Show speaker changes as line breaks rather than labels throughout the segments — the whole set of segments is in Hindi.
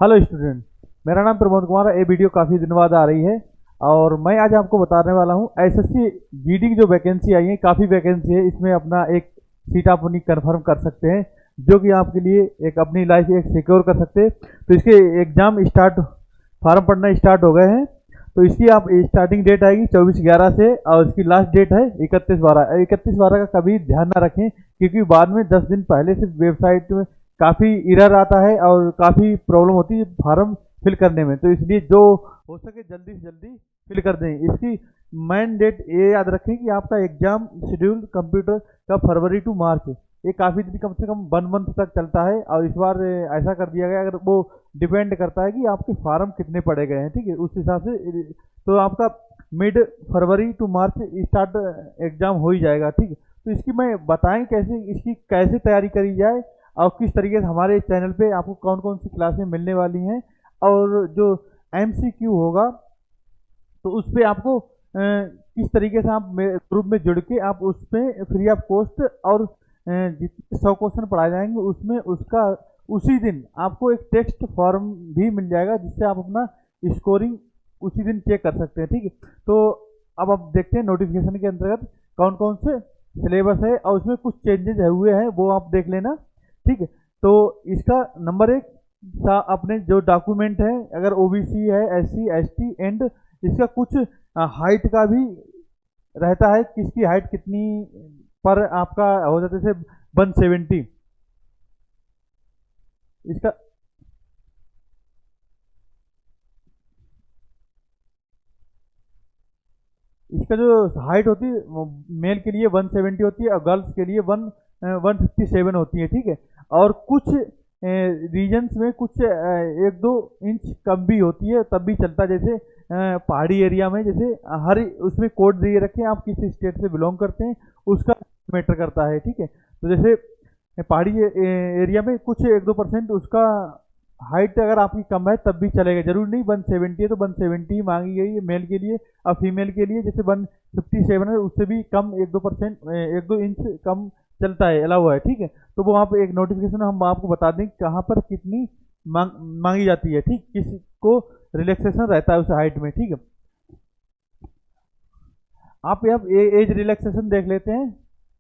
Hello student. मेरा नाम प्रमोद कुमार है। ये वीडियो काफ़ी दिन बाद आ रही है और मैं आज आपको बताने वाला हूँ एसएससी जीडी की जो वैकेंसी आई है, काफ़ी वैकेंसी है। इसमें अपना एक सीट आप अपनी कंफर्म कर सकते हैं, जो कि आपके लिए एक अपनी लाइफ एक सिक्योर कर सकते हैं। तो इसके एग्ज़ाम स्टार्ट, फॉर्म पढ़ना स्टार्ट हो गए हैं। तो इसकी आप स्टार्टिंग डेट आएगी 24/11 से और इसकी लास्ट डेट है 31/12। 31/12 का कभी ध्यान ना रखें, क्योंकि बाद में 10 दिन पहले से वेबसाइट में काफ़ी एरर आता है और काफ़ी प्रॉब्लम होती है फॉर्म फिल करने में। तो इसलिए जो हो सके जल्दी से जल्दी फिल कर दें। इसकी मेन डेट ये याद रखें कि आपका एग्जाम शेड्यूल कंप्यूटर का फरवरी टू मार्च, ये काफ़ी दिन, कम से कम 1 मंथ तक चलता है। और इस बार ऐसा कर दिया गया, अगर वो डिपेंड करता है कि आपके फार्म कितने पड़े गए हैं, ठीक है, उस हिसाब से। तो आपका मिड फरवरी टू मार्च स्टार्ट एग्जाम हो ही जाएगा, ठीक है। तो इसकी मैं बताएं कैसे, इसकी कैसे तैयारी करी जाए और किस तरीके से हमारे चैनल पे आपको कौन कौन सी क्लासें मिलने वाली हैं। और जो एमसीक्यू होगा तो उस पर आपको किस तरीके से आप ग्रुप में जुड़ के आप उस पर फ्री ऑफ कॉस्ट और जितने 100 क्वेश्चन पढ़ाए जाएंगे उसमें उसका उसी दिन आपको एक टेक्स्ट फॉर्म भी मिल जाएगा, जिससे आप अपना स्कोरिंग उसी दिन चेक कर सकते हैं, ठीक है। तो अब आप देखते हैं नोटिफिकेशन के अंतर्गत कौन कौन से सिलेबस है और उसमें कुछ चेंजेस हुए हैं, वो आप देख लेना, ठीक है। तो इसका नंबर एक, अपने जो डॉक्यूमेंट है, अगर ओबीसी है, एससी एसटी, एंड इसका कुछ हाइट का भी रहता है, किसकी हाइट कितनी पर आपका हो जाता है, जैसे 170। इसका इसका जो हाइट होती है मेल के लिए 170 होती है और गर्ल्स के लिए 157 होती है, ठीक है। और कुछ रीजन्स में कुछ 1-2 इंच कम भी होती है, तब भी चलता है। जैसे पहाड़ी एरिया में, जैसे हर उसमें कोड दिए रखे हैं, आप किस स्टेट से बिलोंग करते हैं उसका मैटर करता है, ठीक है। तो जैसे पहाड़ी एरिया में कुछ 1-2% उसका हाइट अगर आपकी कम है तब भी चलेगा, जरूरी नहीं 170 है तो 170 ही मांगी गई है मेल के लिए। और फीमेल के लिए जैसे 157 है, उससे भी कम 1-2%, 1-2 इंच कम चलता है, अलाउ है, ठीक है। तो वो वहाँ पे एक नोटिफिकेशन हम आपको बता दें कि कहाँ पर कितनी मांगी जाती है, ठीक, किसको रिलैक्सेशन रहता है उस हाइट में, ठीक है। आप यहाँ एज रिलैक्सेशन देख लेते हैं।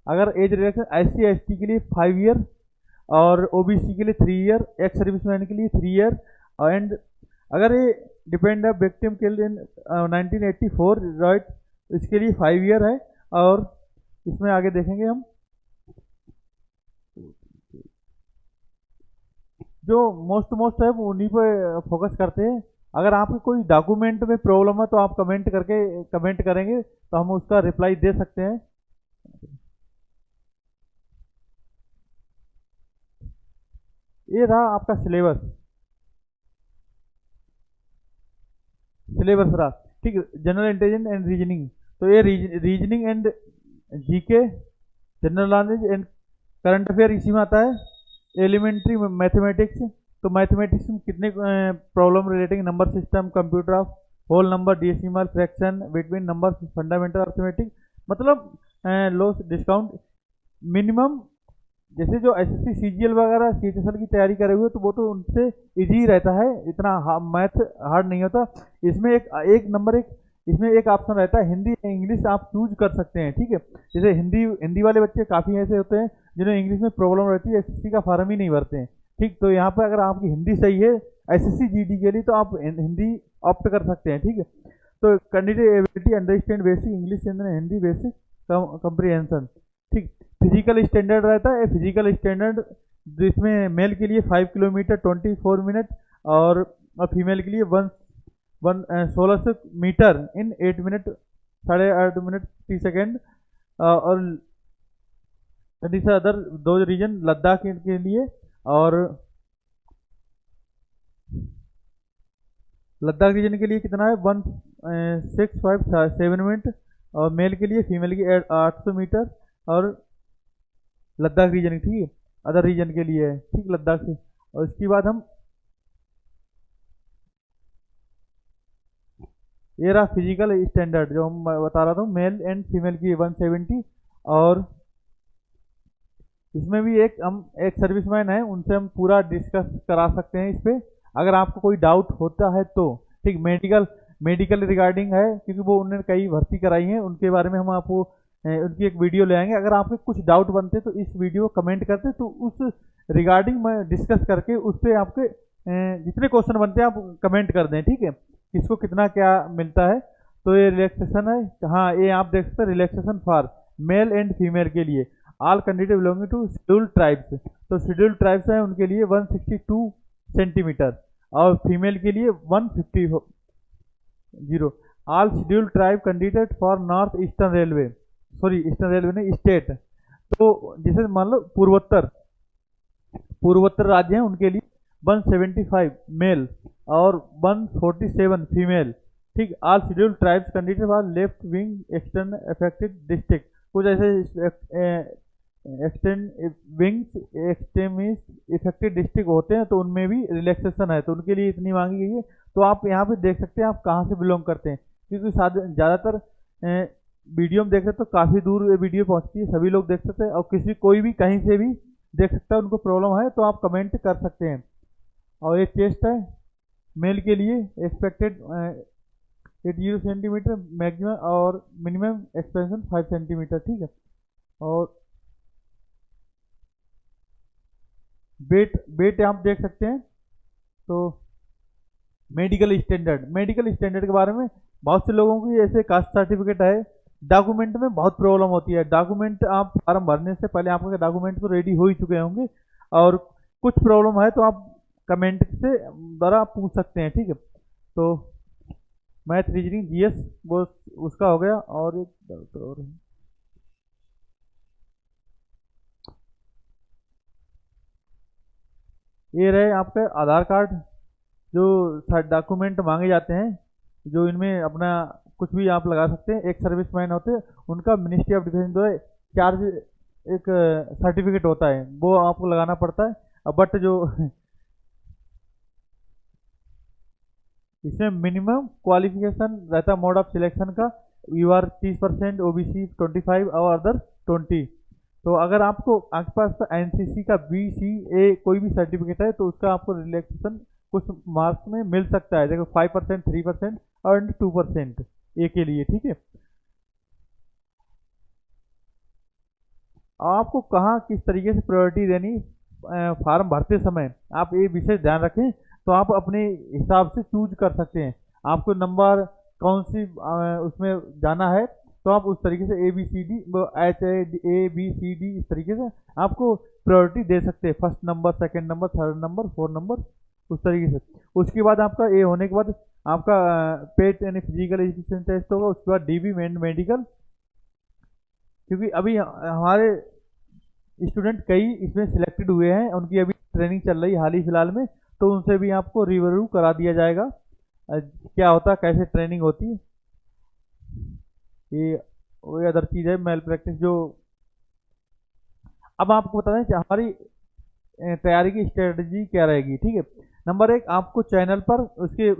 अगर एज रिलैक्सेशन एससी एसटी के लिए 5 ईयर और ओबीसी के लिए 3 ईयर, एक्स सर्विसमैन के लिए 3 ईयर, एंड अगर ये डिपेंड है विक्टिम के लिए 1984 राइट, इसके लिए 5 ईयर है। और इसमें आगे देखेंगे हम जो मोस्ट मोस्ट है वो उन्हीं पे फोकस करते हैं। अगर आपके कोई डॉक्यूमेंट में प्रॉब्लम है तो आप कमेंट करेंगे तो हम उसका रिप्लाई दे सकते हैं। ये रहा आपका सिलेबस, रहा, ठीक है। जनरल इंटेलिजेंस एंड रीजनिंग, तो ये reasoning and GK, general knowledge and current affair इसी में आता है। एलिमेंट्री मैथमेटिक्स, तो मैथमेटिक्स में कितने problem relating number system, computer of whole number, decimal, fraction, between number, fundamental arithmetic, मतलब लॉस डिस्काउंट, मिनिमम। जैसे जो एसएससी सीजीएल वगैरह सीएचएसएल की तैयारी करे हुए तो वो तो उनसे इजी रहता है, इतना मैथ हार्ड नहीं होता। इसमें एक एक नंबर एक इसमें एक ऑप्शन रहता है हिंदी इंग्लिश, आप चूज कर सकते हैं, ठीक है। जैसे हिंदी हिंदी वाले बच्चे काफ़ी ऐसे होते हैं जिन्हें इंग्लिश में प्रॉब्लम रहती है, एसएससी का फार्म ही नहीं भरते हैं, ठीक। तो यहाँ पर अगर आपकी हिंदी सही है एसएससी जीडी के लिए तो आप हिंदी ऑप्ट कर सकते हैं, ठीक है। तो candidate ability understand basic English and Hindi basic comprehension, ठीक। फिजिकल स्टैंडर्ड रहता है, फिजिकल स्टैंडर्ड जिसमें मेल के लिए 5 किलोमीटर 24 मिनट और फीमेल के लिए 1600 मीटर इन 8 मिनट, 8.5 मिनट 30 सेकेंड। और अदर दो रीजन लद्दाख के लिए, और लद्दाख रीजन के लिए कितना है 1657 मिनट, और मेल के लिए फीमेल की 800 मीटर, और लद्दाख रीजन, ठीक है, अदर रीजन के लिए है, ठीक, लद्दाख से। और इसके बाद हम ये रहा फिजिकल स्टैंडर्ड जो हम बता रहा था, मेल एंड फीमेल की 170। और इसमें भी एक हम एक सर्विसमैन है, उनसे हम पूरा डिस्कस करा सकते हैं इस पे। अगर आपको कोई डाउट होता है तो ठीक, मेडिकल रिगार्डिंग है, क्योंकि वो उन्होंने कई भर्ती कराई है, उनके बारे में हम आपको उनकी एक वीडियो ले आएंगे। अगर आपके कुछ डाउट बनते तो इस वीडियो को कमेंट करते तो उस रिगार्डिंग मैं डिस्कस करके उस पर आपके जितने क्वेश्चन बनते हैं आप कमेंट कर दें, ठीक है, किसको कितना क्या मिलता है। तो ये रिलैक्सेशन है, हाँ ये आप देख सकते हैं, relaxation for male and female के लिए all candidate belonging to scheduled tribes. तो शेड्यूल्ड ट्राइब्स हैं उनके लिए 162 सेंटीमीटर और फीमेल के लिए 150। All scheduled tribe candidate for north eastern railway, sorry eastern railway नहीं, स्टेट। तो जैसे मान लो पूर्वोत्तर राज्य हैं उनके लिए 175 मेल और 147 फीमेल, ठीक। All scheduled tribes candidate for left wing extern affected district, कुछ ऐसे extend wings extremist affected district होते हैं तो उनमें भी रिलैक्सेशन है, तो उनके लिए इतनी मांगी गई है। तो आप यहाँ पे देख सकते हैं आप कहाँ से बिलोंग करते हैं, क्योंकि ज़्यादातर वीडियो में देख रहे तो काफ़ी दूर वीडियो पहुँचती है, सभी लोग देख सकते हैं और कोई भी कहीं से भी देख सकता है, उनको प्रॉब्लम है तो आप कमेंट कर सकते हैं। और एक चेस्ट है मेल के लिए एक्सपेक्टेड 80 सेंटीमीटर मैक्सिमम और मिनिमम एक्सपेंशन 5 सेंटीमीटर, ठीक है। और वेट आप देख सकते हैं। तो मेडिकल स्टैंडर्ड के बारे में बहुत से लोगों की ऐसे कास्ट सर्टिफिकेट है, डॉक्यूमेंट में बहुत प्रॉब्लम होती है। डॉक्यूमेंट आप फॉर्म भरने से पहले आपके डॉक्यूमेंट तो रेडी हो ही चुके होंगे और कुछ प्रॉब्लम है तो आप कमेंट से द्वारा पूछ सकते हैं, ठीक है। तो मैथ रीजनिंग जीएस वो उसका हो गया। और एक डाउट और है, ये रहे आपके आधार कार्ड, जो डॉक्यूमेंट मांगे जाते हैं, जो इनमें अपना कुछ भी आप लगा सकते हैं। एक सर्विसमैन होते हैं उनका मिनिस्ट्री ऑफ डिफेंस द्वारा चार्ज एक सर्टिफिकेट होता है, वो आपको लगाना पड़ता है। बट जो इसमें मिनिमम क्वालिफिकेशन रहता है मोड ऑफ सिलेक्शन का, यू आर 30%, ओबीसी 25 और अदर 20। तो अगर आपके पास एनसीसी का BCA कोई भी सर्टिफिकेट है तो उसका आपको रिलैक्सेशन कुछ मार्क्स में मिल सकता है, देखो 5%, 3% और 2% ए के लिए, ठीक है। आपको कहाँ किस तरीके से प्रायोरिटी देनी फॉर्म भरते समय, आप ये विशेष ध्यान रखें। तो आप अपने हिसाब से चूज कर सकते हैं, आपको नंबर कौन सी उसमें जाना है तो आप उस तरीके से ABCD HAABCD इस तरीके से आपको प्रायोरिटी दे सकते हैं, first number, second number, third number, fourth number, उस तरीके से। उसके बाद आपका ए होने के बाद आपका पेट यानी फिजिकल एजुकेशन टेस्ट होगा, उसके बाद DB मेडिकल, क्योंकि अभी हमारे स्टूडेंट कई इसमें सिलेक्टेड हुए हैं, उनकी अभी ट्रेनिंग चल रही है हाल ही फिलहाल में, तो उनसे भी आपको रिव्यू करा दिया जाएगा क्या होता है, कैसे ट्रेनिंग होती है। ये वही अदर चीज़ है मेल प्रैक्टिस जो। अब आपको बता दें कि हमारी तैयारी की स्ट्रेटजी क्या रहेगी, ठीक है। नंबर 1, आपको चैनल पर उसके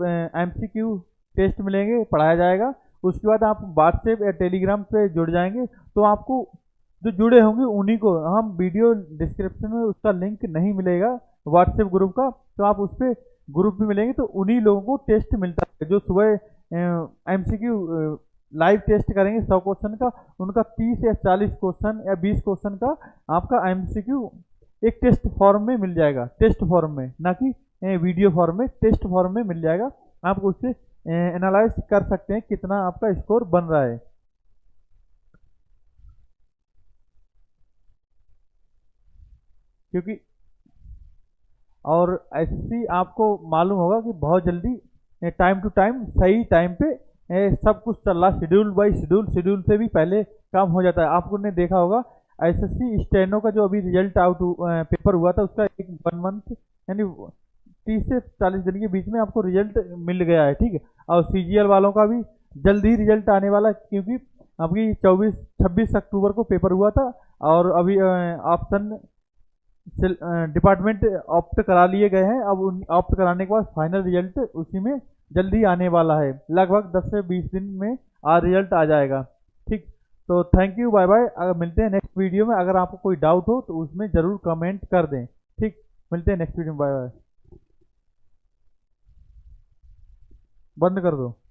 MCQ टेस्ट मिलेंगे, पढ़ाया जाएगा। उसके बाद आप व्हाट्सएप या टेलीग्राम पे जुड़ जाएंगे, तो आपको जो जुड़े होंगे उन्हीं को हम वीडियो डिस्क्रिप्शन में उसका लिंक नहीं मिलेगा व्हाट्सएप ग्रुप का, तो आप उस पर ग्रुप में मिलेंगे, तो उन्हीं लोगों को टेस्ट मिलता है जो सुबह MCQ लाइव टेस्ट करेंगे 100 क्वेश्चन का, उनका 30 या 40 क्वेश्चन या 20 क्वेश्चन का आपका MCQ एक टेस्ट फॉर्म में मिल जाएगा, टेस्ट फॉर्म में, ना कि वीडियो फॉर्म में, टेस्ट फॉर्म में मिल जाएगा। आप उससे एनालाइज कर सकते हैं कितना आपका स्कोर बन रहा है। क्योंकि और SSC आपको मालूम होगा कि बहुत जल्दी टाइम टू टाइम सही टाइम पे सब कुछ चल रहा, शेड्यूल बाई शेड्यूल से भी पहले काम हो जाता है। आपको ने देखा होगा SSC स्टेनो का जो अभी रिजल्ट पेपर हुआ था उसका 1 मंथ यानी 30 से 40 दिन के बीच में आपको रिजल्ट मिल गया है, ठीक है। और CGL वालों का भी जल्द ही रिजल्ट आने वाला है, क्योंकि अभी 26 अक्टूबर को पेपर हुआ था और अभी ऑप्शन डिपार्टमेंट ऑप्ट करा लिए गए हैं। अब उन ऑप्ट कराने के बाद फाइनल रिजल्ट उसी में जल्दी आने वाला है, लगभग 10 से 20 दिन में रिजल्ट आ जाएगा, ठीक। तो थैंक यू, बाय बाय। अगर मिलते हैं नेक्स्ट वीडियो में, अगर आपको कोई डाउट हो तो उसमें ज़रूर कमेंट कर दें, ठीक। मिलते हैं नेक्स्ट वीडियो में, बाय बाय। बंद कर दो।